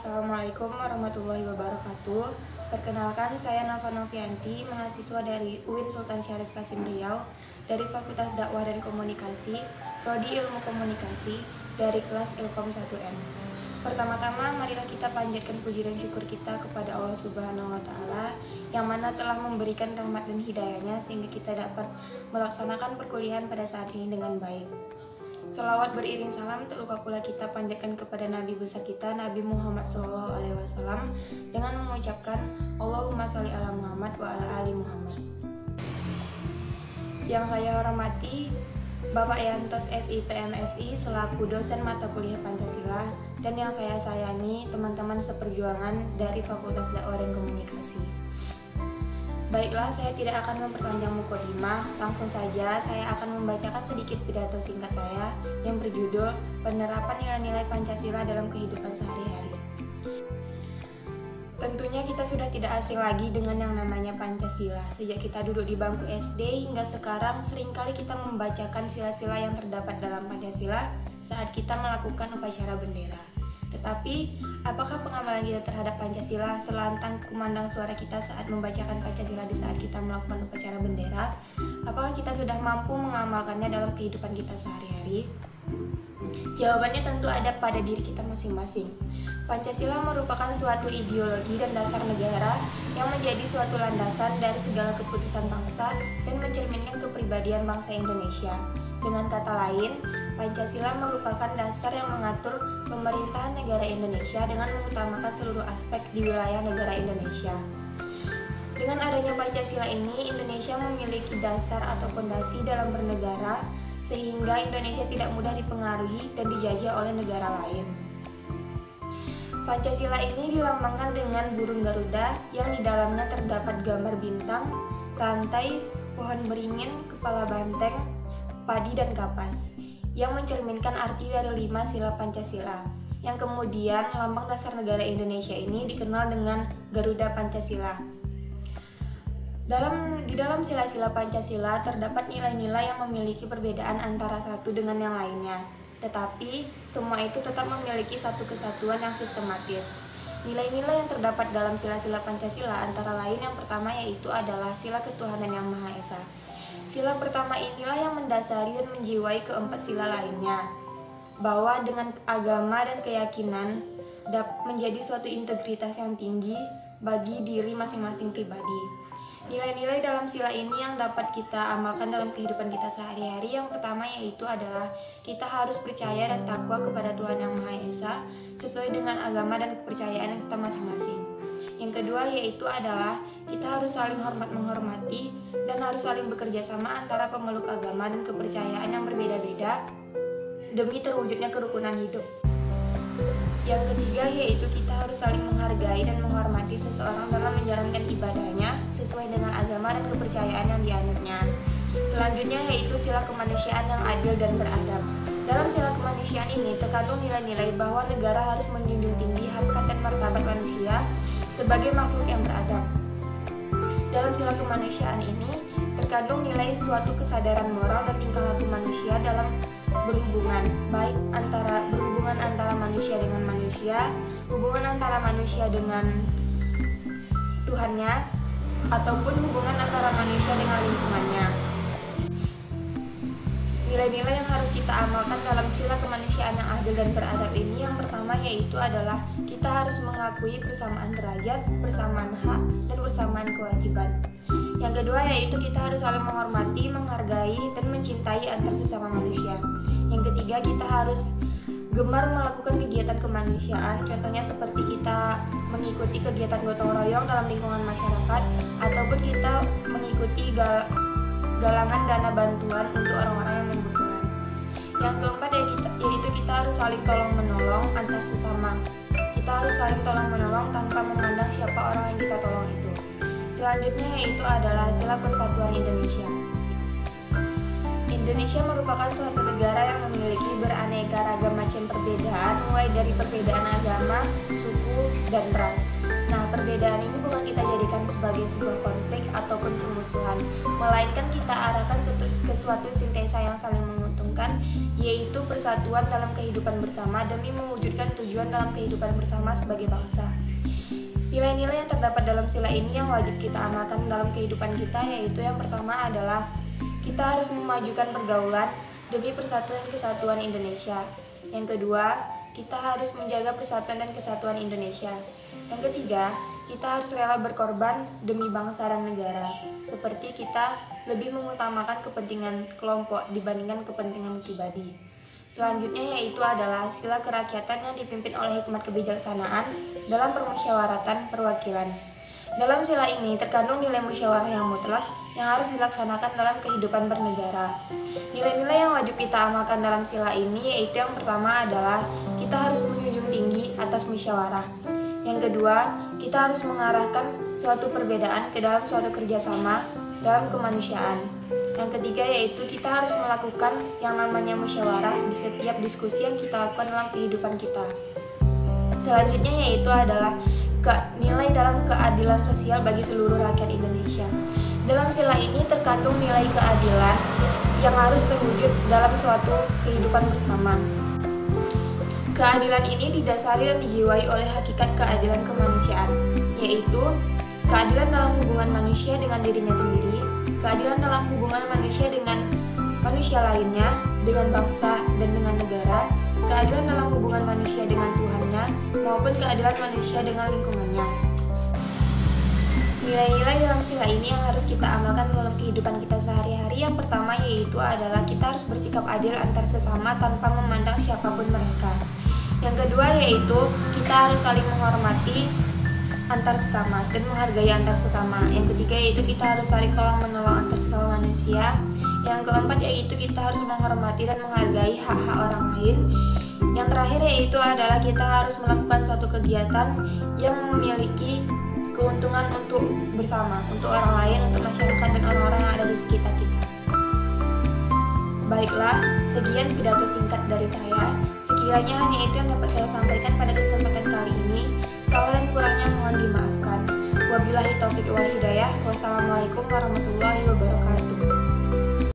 Assalamualaikum warahmatullahi wabarakatuh. Perkenalkan, saya Nafa Novianti, mahasiswa dari UIN Sultan Syarif Qasim Riau, dari Fakultas Dakwah dan Komunikasi, Prodi Ilmu Komunikasi, dari kelas Ilkom 1M. Pertama-tama, marilah kita panjatkan puji dan syukur kita kepada Allah Subhanahu wa Ta'ala, yang mana telah memberikan rahmat dan hidayahnya sehingga kita dapat melaksanakan perkuliahan pada saat ini dengan baik. Selawat beriring salam tak lupa pula kita panjatkan kepada Nabi besar kita, Nabi Muhammad SAW, dengan mengucapkan Allahumma sholli ala Muhammad wa ala ali Muhammad. Yang saya hormati Bapak Yantos SIPMSI selaku dosen mata kuliah Pancasila, dan yang saya sayangi teman-teman seperjuangan dari Fakultas Dakwah dan Komunikasi. Baiklah, saya tidak akan memperpanjang mukadimah, langsung saja saya akan membacakan sedikit pidato singkat saya yang berjudul Penerapan Nilai-Nilai Pancasila dalam Kehidupan Sehari-hari. Tentunya kita sudah tidak asing lagi dengan yang namanya Pancasila. Sejak kita duduk di bangku SD hingga sekarang, seringkali kita membacakan sila-sila yang terdapat dalam Pancasila saat kita melakukan upacara bendera. Tetapi, apakah pengamalan kita terhadap Pancasila selantang kumandang suara kita saat membacakan Pancasila di saat kita melakukan upacara bendera? Apakah kita sudah mampu mengamalkannya dalam kehidupan kita sehari-hari? Jawabannya tentu ada pada diri kita masing-masing. Pancasila merupakan suatu ideologi dan dasar negara yang menjadi suatu landasan dari segala keputusan bangsa dan mencerminkan kepribadian bangsa Indonesia. Dengan kata lain, Pancasila merupakan dasar yang mengatur pemerintahan negara Indonesia dengan mengutamakan seluruh aspek di wilayah negara Indonesia. Dengan adanya Pancasila ini, Indonesia memiliki dasar atau fondasi dalam bernegara, sehingga Indonesia tidak mudah dipengaruhi dan dijajah oleh negara lain. Pancasila ini dilambangkan dengan burung Garuda yang di dalamnya terdapat gambar bintang, rantai, pohon beringin, kepala banteng, padi dan kapas, yang mencerminkan arti dari 5 sila Pancasila, yang kemudian lambang dasar negara Indonesia ini dikenal dengan Garuda Pancasila. Di dalam sila-sila Pancasila terdapat nilai-nilai yang memiliki perbedaan antara satu dengan yang lainnya, tetapi semua itu tetap memiliki satu kesatuan yang sistematis. Nilai-nilai yang terdapat dalam sila-sila Pancasila antara lain yang pertama yaitu adalah sila ketuhanan yang Maha Esa. Sila pertama inilah yang mendasari dan menjiwai keempat sila lainnya, bahwa dengan agama dan keyakinan menjadi suatu integritas yang tinggi bagi diri masing-masing pribadi. Nilai-nilai dalam sila ini yang dapat kita amalkan dalam kehidupan kita sehari-hari, yang pertama yaitu adalah kita harus percaya dan takwa kepada Tuhan Yang Maha Esa sesuai dengan agama dan kepercayaan kita masing-masing. Yang kedua yaitu adalah kita harus saling hormat-menghormati dan harus saling bekerja sama antara pemeluk agama dan kepercayaan yang berbeda-beda demi terwujudnya kerukunan hidup. Yang ketiga yaitu kita harus saling menghargai dan menghormati seseorang dalam menjalankan ibadahnya sesuai dengan agama dan kepercayaan yang dianutnya. Selanjutnya yaitu sila kemanusiaan yang adil dan beradab. Dalam sila kemanusiaan ini terkandung nilai-nilai bahwa negara harus menjunjung tinggi harkat dan martabat manusia sebagai makhluk yang beradab. Dalam sila kemanusiaan ini terkandung nilai suatu kesadaran moral dan tingkah laku manusia dalam berhubungan, baik berhubungan antara manusia dengan manusia, hubungan antara manusia dengan Tuhannya, ataupun hubungan antara manusia dengan lingkungannya. Nilai-nilai yang harus kita amalkan dalam sila kemanusiaan yang adil dan beradab ini yang pertama yaitu adalah kita harus mengakui persamaan derajat, persamaan hak, dan persamaan kewajiban. Yang kedua yaitu kita harus saling menghormati, menghargai, dan mencintai antar sesama manusia. Yang ketiga kita harus gemar melakukan kegiatan kemanusiaan, contohnya seperti kita mengikuti kegiatan gotong royong dalam lingkungan masyarakat, ataupun kita mengikuti galangan dana bantuan untuk orang-orang yang membutuhkan. Yang keempat yaitu kita harus saling tolong-menolong antar sesama. Kita harus saling tolong-menolong tanpa memandang siapa orang yang kita tolong itu. Selanjutnya yaitu adalah sila persatuan Indonesia. Indonesia merupakan suatu negara yang memiliki beraneka ragam macam perbedaan, mulai dari perbedaan agama, suku, dan ras. Nah, perbedaan ini bukan kita jadikan sebagai sebuah konflik ataupun permusuhan, melainkan kita arahkan ke suatu sintesa yang saling menguntungkan menguntungkan, yaitu persatuan dalam kehidupan bersama demi mewujudkan tujuan dalam kehidupan bersama sebagai bangsa. Nilai-nilai yang terdapat dalam sila ini yang wajib kita amalkan dalam kehidupan kita, yaitu yang pertama adalah kita harus memajukan pergaulan demi persatuan dan kesatuan Indonesia. Yang kedua, kita harus menjaga persatuan dan kesatuan Indonesia. Yang ketiga, kita harus rela berkorban demi bangsa dan negara, seperti kita lebih mengutamakan kepentingan kelompok dibandingkan kepentingan pribadi. Selanjutnya yaitu adalah sila kerakyatan yang dipimpin oleh hikmat kebijaksanaan dalam permusyawaratan perwakilan. Dalam sila ini terkandung nilai musyawarah yang mutlak yang harus dilaksanakan dalam kehidupan bernegara. Nilai-nilai yang wajib kita amalkan dalam sila ini yaitu yang pertama adalah kita harus menjunjung tinggi atas musyawarah. Yang kedua, kita harus mengarahkan suatu perbedaan ke dalam suatu kerjasama dalam kemanusiaan. Yang ketiga yaitu kita harus melakukan yang namanya musyawarah di setiap diskusi yang kita lakukan dalam kehidupan kita. Selanjutnya yaitu adalah nilai dalam keadilan sosial bagi seluruh rakyat Indonesia. Dalam sila ini terkandung nilai keadilan yang harus terwujud dalam suatu kehidupan bersama. Keadilan ini didasari dan dijiwai oleh hakikat keadilan kemanusiaan, yaitu keadilan dalam hubungan manusia dengan dirinya sendiri, keadilan dalam hubungan manusia dengan manusia lainnya, dengan bangsa dan dengan negara, keadilan dalam hubungan manusia dengan Tuhannya, maupun keadilan manusia dengan lingkungannya. Nilai-nilai dalam sila ini yang harus kita amalkan dalam kehidupan kita sehari-hari. Yang pertama yaitu adalah kita harus bersikap adil antar sesama tanpa memandang siapapun mereka. Yang kedua yaitu kita harus saling menghormati antar sesama dan menghargai antar sesama. Yang ketiga yaitu kita harus saling tolong-menolong antar sesama manusia. Yang keempat yaitu kita harus menghormati dan menghargai hak-hak orang lain. Yang terakhir yaitu adalah kita harus melakukan suatu kegiatan yang memiliki keuntungan untuk bersama, untuk orang lain, untuk masyarakat dan orang-orang yang ada di sekitar kita. Baiklah, sekian pidato singkat dari saya. Sekiranya hanya itu yang dapat saya sampaikan pada kesempatan kali ini. Salah dan kurangnya mohon dimaafkan. Wabillahi taufiq wal hidayah. Wassalamualaikum warahmatullahi wabarakatuh.